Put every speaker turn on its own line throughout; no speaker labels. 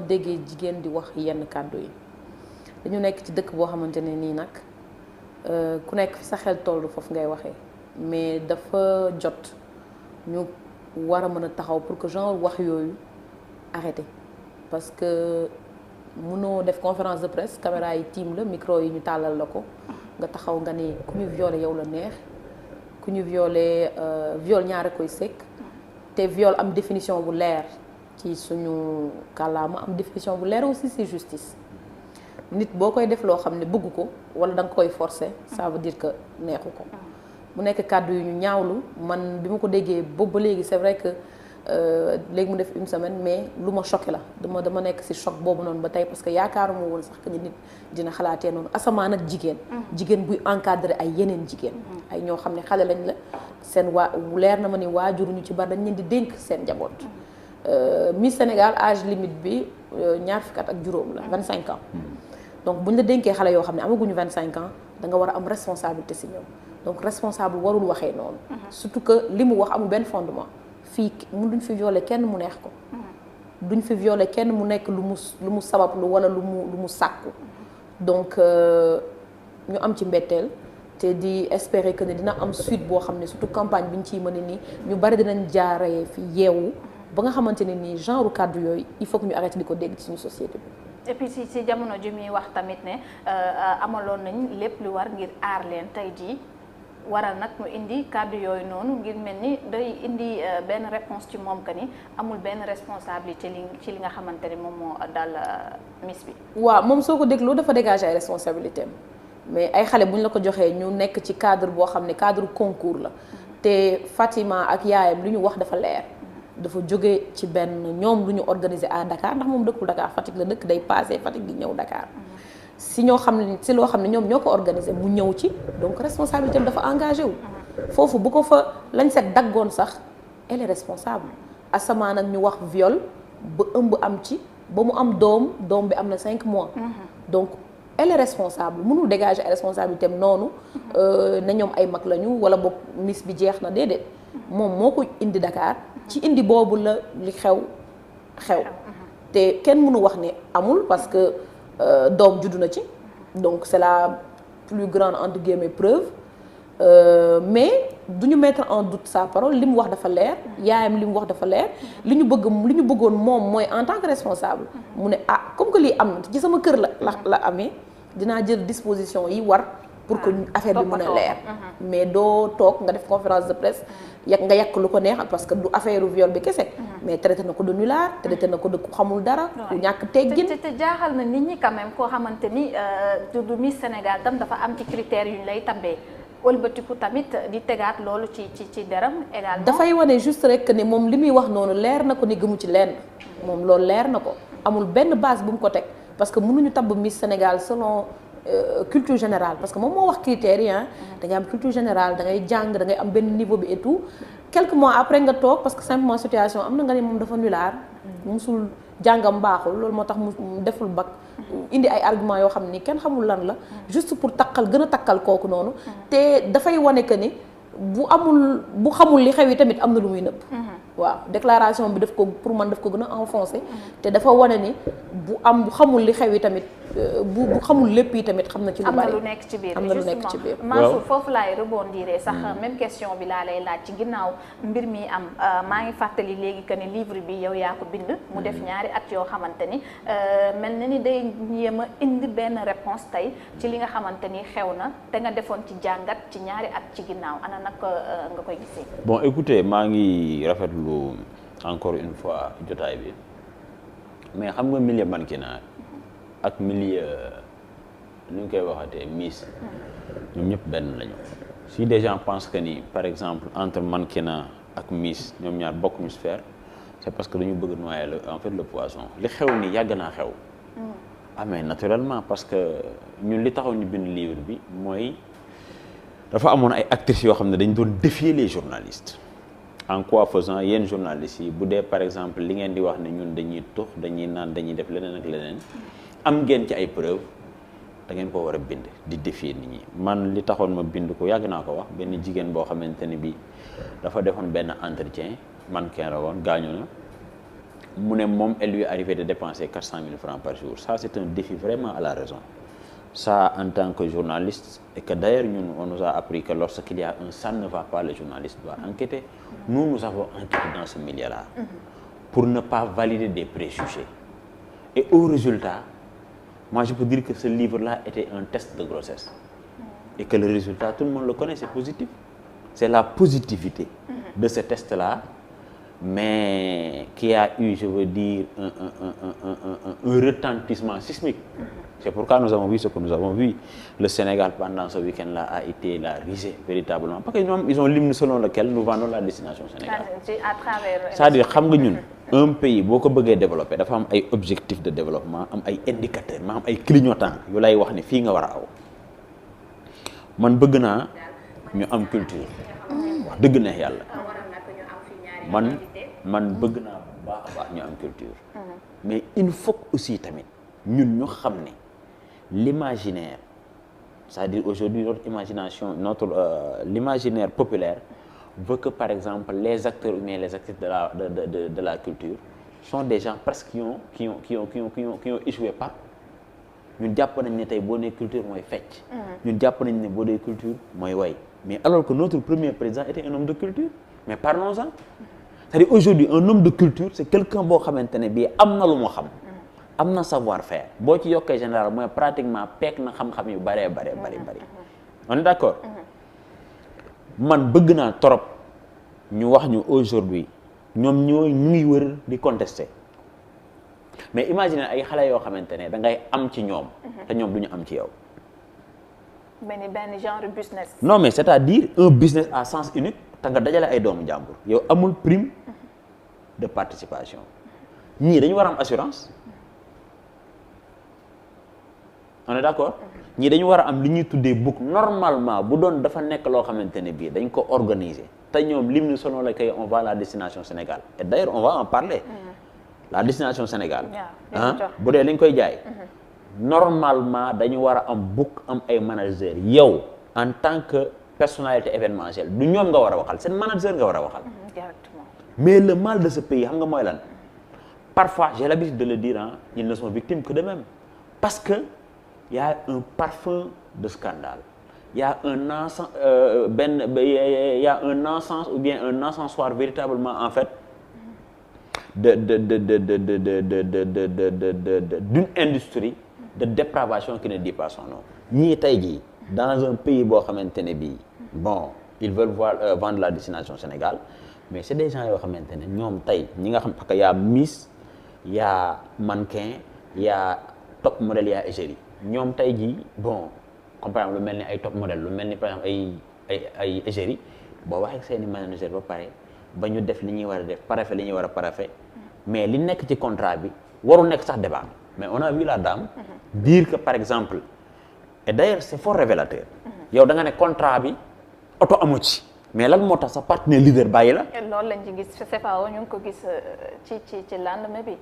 déggee jigéen di wax yenn kàddu yi dañu nekk ci dëkk boo xamante ne nii nag ku nekk fi sa xel toll foofu ngay waxee mais dafa jot ñu war a mën a taxaw pour que genre wax yooyu arrêté parce que mënoo def conférence de presse caméra yi tiim la micro yi ñu tàllal la ko nga taxaw nga ne ku ñu violé yow la neex ku ñu violé viol ñaare koy sekk te viol am définition bu leer ci suñu kàllaama am définition bu leer aussi ci justice nit boo koy def loo xam ne bëgg ko wala da nga koy forcer ça veut dire que neexu ko mu nekk kàddu yu ñu ñaawlu man bi ma ko déggee boobu ba léegi c'est vrai que léegi mu def une semaine mais lu ma choqué la dama nekk ci choc boobu noonu ba tey parce que yaakaaruma woon sax que nit dina xalaatee noonu asamaan ak jigéen buy encadrer ay yeneen jigéen ay ñoo xam ne xale lañ la seen leer na ma ni waajur ñu ci bari dañ leen di dénk seen njaboot Miss Sénégal âge limite bi ñaar fukki at ak juróom la 25 ans donc buñ la dénkee xale yoo xam ne amaguñu 25 ans da nga war a am responsabilité ci ñoom donc responsable warul waxee noonu surtout que li mu wax amul benn fondement fii duñ fi violer kenn mu neex ko duñ fi violer kenn mu nekk lu mu sabablu wala lu mu sàkku donc ñu am ci mbetteel te di espérer que ne dina am suite boo xam ne surtout campagne bi ñu ciy mën a nii ñu bari dinañ jaaree fi yeewu ba nga xamante ne nii genre kàddu yooyu il faut que ñu arrêté di ko dégg ci suñu société bi.
et puis si jamono ji muy wax tamit ne amaloon nañ lépp lu war ngir aar leen tey jii waral nag mu indi kàddu yooyu noonu ngir mel ni day indi benn réponse ci moom que ni amul benn responsabilité ci li nga xamante ni moom moo dal miss bi.
waaw moom soo ko dégloo dafa dégager ay responsabilités am mais ay xale bu ñu la ko joxee ñu nekk ci cadre boo xam ne cadre concours la te Fatima ak yaayam li ñu wax dafa leer. dafa jóge ci benn ñoom lu ñu organiser à Dakar ndax moom dëkkul Dakar Fatick la dëkk day passé Fatick di ñëw Dakar si ñoo xam ne si loo xam ne ñoom ñoo ko organiser mu ñëw ci donc responsabilité am dafa engagé wu foofu bu ko fa lañ set daggoon sax elle est responsable asamaan nag ñu wax viol ba ëmb am ci ba mu am doom bi am na 5 mois donc elle est responsable mënul dégager ay responsabilité am noonu na ñoom ay mag lañu wala boog miss bi jeex na déedéet moom moo ko indi Dakar ci indi boobu la li xew te kenn mënu wax ne amul parce que doom juddu na ci donc c'est la plus grande entre guillemets preuve mais du ñu mettre en doute sa parole li mu wax dafa leer yaayam li mu wax dafa leer li ñu bëggoon moom mooy en tant que responsable mu ne comme que lii am na ci sama kër la amee dinaa jël disposition yi war pour que affaire bi mën a leer mais doo toog nga def conférence de presse nga yàq lu ko neex parce que du affaire viol bi kese mais traité na ko de nulard traité na ko de ku xamul dara ku ñàkk teggin
te jaaxal na nit ñi quand même koo xamante ni du Miss Sénégal tam dafa am ci critères yu ñu lay tabbee wëlbatiku tamit di tegaat loolu ci deram également
dafay wane juste rek que ne moom li muy wax noonu leer na ko ni gëmu ci lenn moom loolu leer na ko amul benn base bu mu ko teg parce que mënuñu tabb Miss Sénégal selon culture générale parce que moom moo wax critères yi da ngay am culture générale da ngay jàng da ngay am benn niveau bi et tout quelques mois après nga toog parce que simplement situation am na nga ne moom dafa nulaar musul jàngam baaxul loolu moo tax mu deful bac indi ay arguments yoo xam ni kenn xamul lan la juste pour gën a takkal kooku noonu te dafay wane que ni bu xamul li xew yi tamit am na lu muy nëbb waaw déclaration bi pour man daf ko gën a enfoncé te dafa wane ni bu xamul li xew yi tamit bu xamul lépp yi tamit xam na ci lu bari
am na lu nekk ci biir
am na lu nekk ci biir
Mansour foofu laay rebondir sax même question bi laa lay laaj ci ginnaaw mbir mi am maa ngi fàttali léegi que ni livre bi yow yaa ko bind mu def ñaari at yoo xamante ni mel na ni day yéem a indi benn réponse tey ci li nga xamante ni xew na te nga defoon ci jàngat ci ñaari at ci ginnaaw ana nag nga koy gisee.
Bon écoutez maa ngi rafetlu encore une fois jotaay bi mais xam nga milieu mannequinat ak milieu nu ñu koy waxatee Miss ñoom ñëpp benn lañu si des gens pensent que ni par exemple entre mannequinat ak Miss ñoom ñaar bokkuñu sphère c'est parce que dañu bëgg noyer le poisson li xew ni yàgg naa xew mais naturellement parce que ñun li taxaw ñu bind livre bi mooy dafa amoon ay actrices yoo xam ne dañ doon défier les journalistes en quoi faisant yenn journalistes yi bu dee par exemple li ngeen di wax ne ñun dañuy tux dañuy naan dañuy def leneen ak leneen am ngeen ci ay preuves da ngeen ko war a bind di défier nit ñi man li taxoon ma bind ko yàgg naa ko wax benn jigéen boo xamante ne bi dafa defoon benn entretien mannequin la woon gaañu na mu ne moom elle lui arrivait de dépenser 400 000 francs par jour. Ça c'est un défi vraiment à la raison. Ça en tant que journaliste, et que d'ailleurs ñun on nous a appris que lorsqu'il y a un ça ne va pas, le journaliste doit enquêter. Nous avons enquêté dans ce milieu-là pour ne pas valider des préjugés. Et au résultat, moi je peux dire que ce livre-là était un test de grossesse. Et que le résultat, tout le monde le connaît, c'est positif. C'est la positivité de ce test-là, mais qui a eu, je veux dire, un retentissement sismique. C'est pourquoi nous avons vu ce que nous avons vu. Le Sénégal, pendant ce week-end-là, a été la risée, véritablement. Parce qu'ils ont l'hymne selon lequel nous vendons la destination Sénégal.
À travers...
C'est-à-dire, un pays, beaucoup de développer, il y a des objectifs de développement, des indicateurs, des clignotants. Il y a des filles qui sont man bëgg naa ñu am culture wax dëgg neex yàlla man bëgg naa bu baax a baax ñu am culture mais il faut aussi tamit ñun ñu xam ne l'imaginaire, c'est-à-dire aujourd'hui notre imagination, l'imaginaire populaire veut que par exemple les acteurs ou bien les actrices de la culture sont des gens presque qui ont échoué par ñun jàpp nañ ne tey boo nee culture mooy fecc. ñun jàpp nañ ne boo dee culture mooy way. Mais alors que notre premier président était un homme de culture. Mais parlons-en. C'est-à-dire aujourd'hui un homme de culture c'est quelqu'un boo xamante ne bii am na lu mu xam. am na savoir-faire boo ci yokkee général mooy pratiquement peek na xam-xam yu bari. On est d'accord. Man bëgg naa trop ñu wax ñu aujourd'hui ñoom ñu ngi wër di contester. Mais imaginez ay xale yoo xamante ne da ngay am ci ñoom. te ñoom du ñu am ci yow.
benn genre business.
Non mais c'est-à-dire un business à sens unique te nga dajale ay doomu jàmbur yow amul prime de participation ñii dañu war a am assurance. On est d'accord. ñii dañu war a am li ñuy tuddee book normalement bu doon dafa nekk loo xamante ne bii dañ ko organiser te ñoom lim ni selon lequel on va à la destination Sénégal et d'ailleurs on va en parler. La destination Sénégal bu dee lañ koy jaay normalement dañu war a am book am ay manager yow en tant que personnalité événementielle du ñoom nga war a waxal seen manager nga war a waxal.
Directement.
Mais le mal de ce pays xam nga mooy lan parfois j'ai l'habitude de le dire ils ne sont victimes que d'eux-mêmes parce que il y a un parfum de scandale, il y a un encens ou bien un encensoir véritablement en fait d'une industrie de dépravation qui ne dit pas son nom. ñii tey jii dans un pays boo xamante ne bii bon ils veulent vendre la destination Sénégal mais c'est des gens yoo xamante ne ñoom tey ñi nga xam parce que y a Miss y a mannequin y a top modèle y a égérie ñoom tey jii bon comme par exemple lu mel ni ay top modèle lu mel ni par exemple ay égérie boo waxee seeni manager ba pare ba ñu def li ñuy war a def parafe li ñuy war a parafe mais li nekk ci contrat bi warul nekk sax débat mais on a vu la dame dire que par exemple et d'ailleurs c'est fort révélateur yow da nga ne contrat bi oto amu ci mais lan moo tax sa partenaire leader bàyyi la.
loolu lañ ci gis CFAO ñu ngi ko gis ci lendemain bi.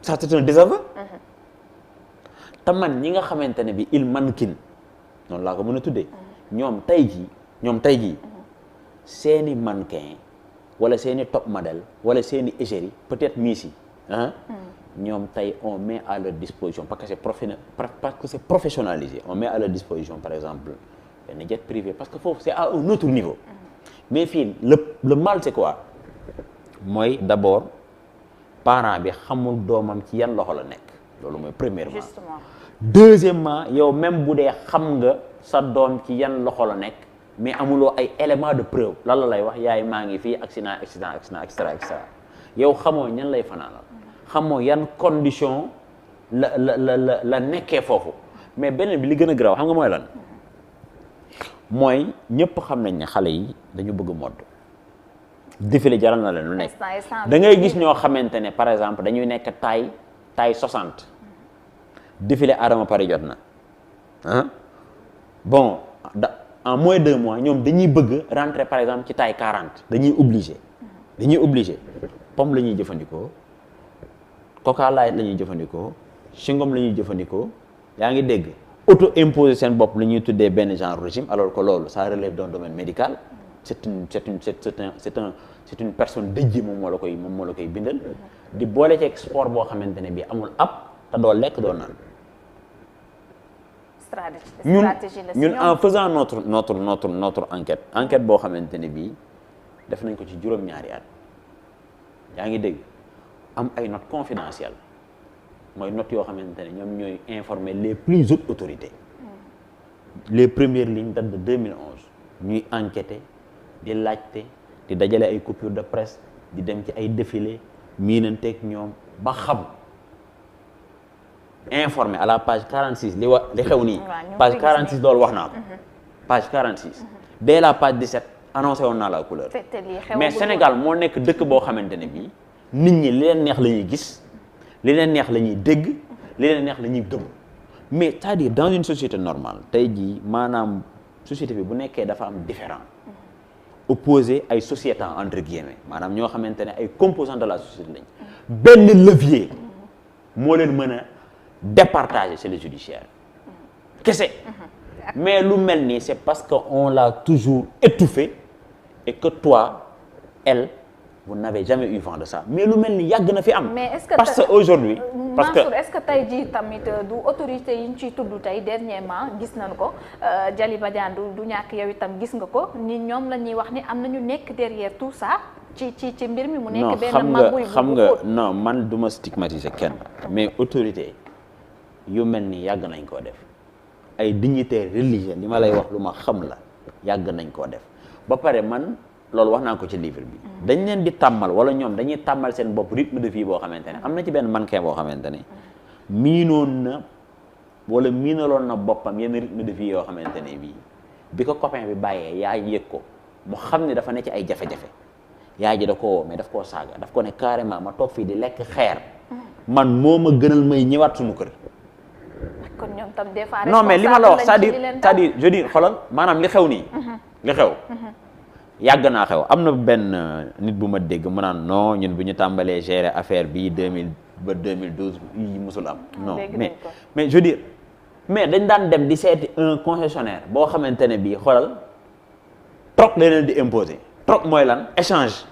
ça c'est un désaveu. te man ñi nga xamante ne bi il mannequin noonu laa ko mën a tuddee. ñoom tey jii seeni mannequin wala seeni top modèle wala seeni égérie peut-être Miss yi ñoom tey on met à leur disposition parce que c'est professionnalisé on met à leur disposition par exemple benn jet privé parce que foofu c'est à un autre niveau. Mais fii le mal c'est quoi mooy d'abord parent bi xamul doomam ci yan loxo la nekk loolu mooy premièrement.
Justement.
Deuxièmement yow même bu dee xam nga sa doom ci yan loxo la nekk mais amuloo ay éléments de preuve lan la lay wax yaay maa ngi fii accident et cetera yow xamoo ñan lay fanaanal xamoo yan condition la nekkee foofu mais beneen bi li gën a garaaw xam nga mooy lan mooy ñëpp xam nañ ne xale yi dañu bëgg mode défilé jaral na leen lu nekk da ngay gis ñoo xamante ne par exemple dañuy nekk taille 60 défilé Adama Paris jot na bon en moins de 2 mois ñoom dañuy bëgg rentrer par exemple ci taille 40 dañuy obligé pomme la ñuy jëfandikoo coca light la ñuy jëfandikoo chewing-gum la ñuy jëfandikoo yaa ngi dégg auto imposer seen bopp la ñuy tuddee benn genre régime alors que loolu ça relève d'un domaine médical c'est c'est une personne dédiée moom moo la koy bindal di boole ci sport boo xamante ne bii amul app te doo lekk doo naan.
stratégie la
ñun en faisant notre enquête boo xamante ne bii def nañ ko ci juróom-ñaari at yaa ngi dégg am ay notes confidentielles mooy notes yoo xamante ne ñoom ñooy informer les plus hautes autorités les premières lignes datent de 2011 ñuy enquêter di laajte di dajale ay coupures de presse di dem ci ay défilé miinanteeg ñoom ba xam informé à la page 46 li xew nii page 46 loolu wax naa ko page 46 dès la page 17 annoncé woon naa la couleur mais Sénégal moo nekk dëkk boo xamante ne bii nit ñi li leen neex la ñuy gis li leen neex la ñuy dégg li leen neex la ñuy gëm mais c'est-à-dire dans une société normale tey jii maanaam société bi bu nekkee dafa am différent opposé ay sociétans entre guillemets maanaam ñoo xamante ne ay composants de la société lañ benn levier moo leen mën a départager c'est le judiciaire kese mais lu mel nii c'est parce que on l'a toujours étouffé et que toi elle vous n'avez jamais eu vent de ça mais lu mel ni yàgg na fi am.
mais est-ce que
parce que aujourd'hui parce que
Mansour est-ce que tey jii tamit du autorité yi ñu ciy tudd tey dernièrement gis nañu ko Jali Badiane du ñàkk yow itam gis nga ko ni ñoom la ñuy wax ni am na ñu nekk derrière tout ça ci mbir mi mu nekk benn magouille bu
xam nga non man du ma stigmatiser kenn mais autorité yu mel ni yàgg nañ koo def ay dignitaires religieux li ma lay wax lu ma xam la yàgg nañ koo def ba pare man loolu wax naa ko ci livre bi dañ leen di tàmmal wala ñoom dañuy tàmmal seen bopp rythme de vie boo xamante ne am na ci benn mannequin boo xamante ne miinoon na wala miinaloon na boppam yenn rythme de vie yoo xamante ne bi ko copain bi bàyyee yaay yëg ko mu xam ne dafa ne ci ay jafe-jafe yaay ji da ko woo mais daf koo saaga daf ko ne carrément ma toog fii di lekk xeer man moo ma gënal may ñëwaat suñu kër.
kon ñoom tam des fois
non mais li ma la wax c'est-à-dire je dis xoolal maanaam li xew nii li xew yàgg naa xew am na benn nit bu ma dégg mu naan non ñun bu ñu tàmbalee gérer affaire bi 2000 ba 2012 yi musul am non mais je dis mais dañ daan dem di seeti un concessionnaire boo xamante ne bii xoolal troc la leen di imposer troc mooy lan échange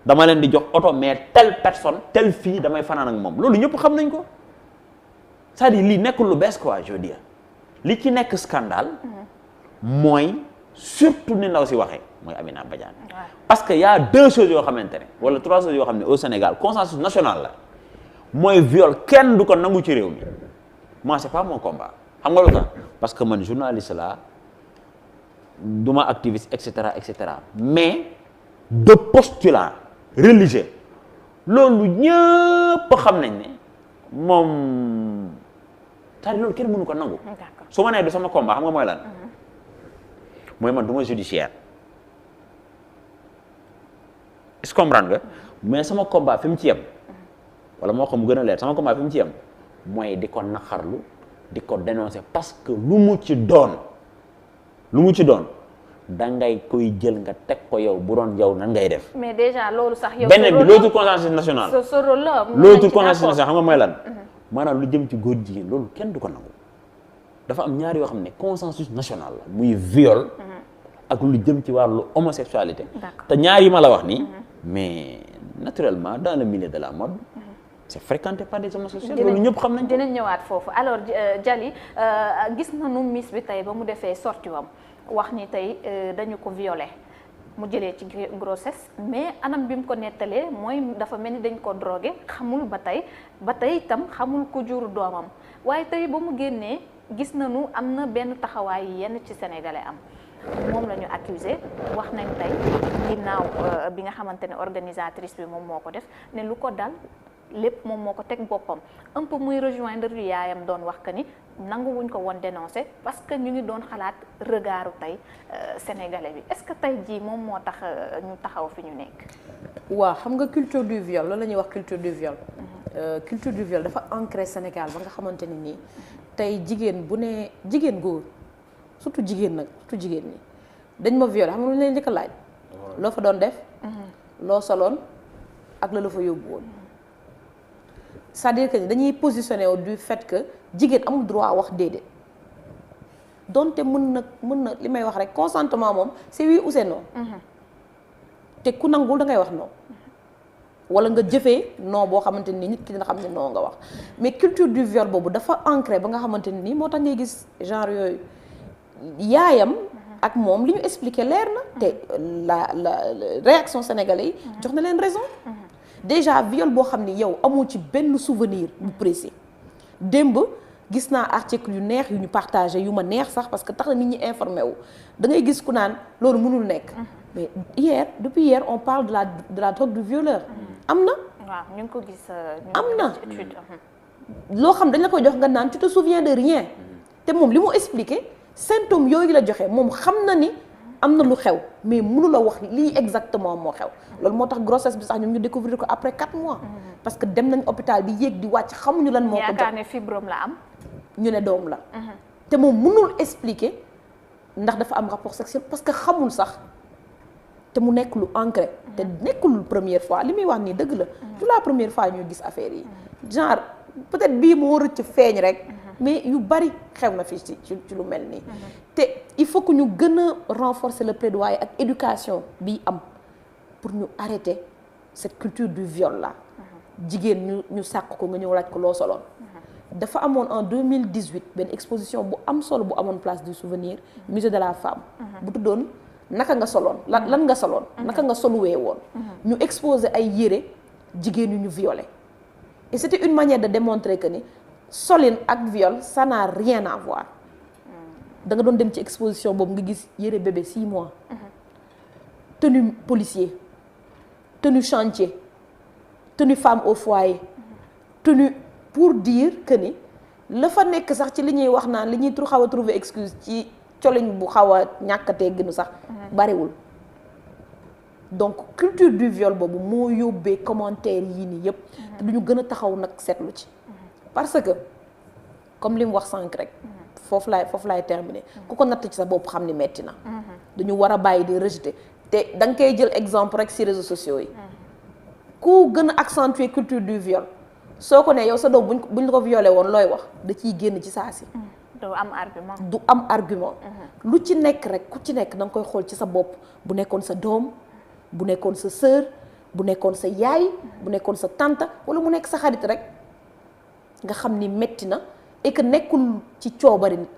dama leen di jox oto mais telle personne telle fille damay fanaan ak moom loolu ñëpp xam nañ ko c'est-à-dire lii nekkul lu bees quoi je veux dire li ci nekk scandale mooy surtout ni ndaw si waxee mooy Amina Badiane parce que y a deux choses yoo xamante ne wala trois choses yoo xam ne au Sénégal consensus national la mooy viol kenn du ko nangu ci réew mi moi c'est pas mon combat xam nga lu tax parce que man journaliste la duma activiste et cetera mais de postulat religieux loolu ñëpp xam nañ ne moom c'est-à-dire loolu kenn mënu ko nangu su ma nee du sama combat xam nga mooy lan mooy man du ma judiciaire est-ce que comprendre nga mais sama combat fi mu ci yem wala moo xam mu gën a leer sama combat fi mu ci yem mooy di ko naqarlu di ko dénoncer parce que lu mu ci doon dangay koy jël nga teg ko yow bu doon yow nan ngay def.
mais déjà loolu sax yow.
beneen bi l'autre consensus national.
sa rôle la
l'autre consensus national xam nga mooy lan. maanaam lu jëm ci góor jigéen loolu kenn du ko nangu. dafa am ñaar yoo xam ne consensus national la muy viol. ak lu jëm ci wàllu homosexualité. te ñaar yi ma la wax nii. mais naturellement dans le milieu de la mode. c'est fréquenté par des homosexuels loolu ñëpp xam nañ ko.
dinañ ñëwaat foofu alors Jali gis nañu Miss bi tey ba mu defee sortie wam wax ni tey dañu ko violé mu jëlee ci grossesse mais anam bi mu ko nettalee mooy dafa mel ni dañ ko drogué xamul ba tey itam xamul ku jur doomam waaye tey ba mu génnee gis nañu am na benn taxawaay yenn ci sénégalais am moom la ñu accusé wax nañ tey ginnaaw bi nga xamante ne organisatrice bi moom moo ko def ne lu ko dal lépp moom moo ko teg boppam un peu muy rejoindre lu yaayam doon wax que ni nanguwuñ ko woon dénoncer parce que ñu ngi doon xalaat regardu tey sénégalais bi est-ce que tey jii moom moo tax ñu taxaw fi ñu nekk.
waaw xam nga culture du viol loolu la ñuy wax culture du viol. culture du viol dafa ancré Sénégal ba nga xamante ne nii tey jigéen bu ne jigéen góor surtout jigéen nag surtout jigéen ñi dañ ma violé xam nga lu leen njëkk a laaj. loo fa doon def. loo soloon ak la fa yóbbu woon. c'est-à-dire que dañuy positionné wu du fait que jigéen amul droit wax déedéet donte mën na li may wax rek consentement moom c'est oui ou c'est non. te ku nangul da ngay wax non wala nga jëfee non boo xamante ni nit ki dina xam ne non nga wax mais culture du viol boobu dafa ancré ba nga xamante ni moo tax ngay gis genre yooyu yaayam ak moom li ñu expliqué leer na te la réaction sénégalais yi jox na leen raison déjà viol boo xam ni yow amoo ci benn souvenir bu précis démb gis naa article yu neex yu ñu partagé yu ma neex sax parce que tax na nit ñi informé wu da ngay gis ku naan loolu mënul nekk mais depuis hier on parle de la drogue du violeur am na
waaw ñu ngi ko gis
am na loo xam dañ la koy jox nga naan tu te souviens de rien te moom li mu expliqué symptômes yooyu la joxe moom xam na ni am na lu xew mais mënu la wax lii exactement moo xew loolu moo tax grossesse bi sax ñoom ñu découvrir ko après 4 mois parce que dem nañ hôpital bi yéeg di wàcc xamuñu lan moo ko jox
yaakaar ne fibrome la am
ñu ne doom la te moom mënul expliquer ndax dafa am rapport sexuel parce que xamul sax te mu nekk lu ancré te nekkul première fois li muy wax nii dëgg la du la première fois ñuy gis affaire yi genre peut-être bii moo rëcc feeñ rek mais yu bari xew na fii ci lu mel nii te il faut que ñu gën a renforcer le plaidoyer ak éducation bi am pour ñu arrêter cette culture du viol là jigéen ñu sàkk ko nga ñëw laaj ko loo soloon dafa amoon en 2018 benn exposition bu am solo bu amoon place du souvenir musée de la femme bu tuddoon naka nga soloon lan nga soloon naka nga soluwee woon ñu exposer ay yére jigéen yu ñu violé et c'était une manière de démontrer que ni solin ak viol ça n'a rien à voir da nga doon dem ci exposition boobu nga gis yére bébé 6 mois tenue policier tenue chantier tenue femme au foyer tenue pour dire que ni la fa nekk sax ci li ñuy wax naan li ñuy xaw a trouver excuse ci colin bu xaw a ñàkkatee gënu sax bariwul donc culture du viol boobu moo yóbbee commentaire yii nii yëpp te duñu gën a taxaw nag seetlu ci parce que comme li mu wax sànq rek foofu laay terminer ku ko natt ci sa bopp xam ni metti na dañu war a bàyyi di rejeter te da nga koy jël exemple rek ci réseaux sociaux yi ku gën a accentuer culture du viol soo ko ne yow sa doom buñ ko violé woon looy wax da ciy génn ci saa si du am argument lu ci nekk rek ku ci nekk da nga koy xool ci sa bopp bu nekkoon sa doom bu nekkoon sa sœur bu nekkoon sa yaay bu nekkoon sa tante wala mu nekk sa xarit rek nga xam ni metti na et que nekkul ci coobari nit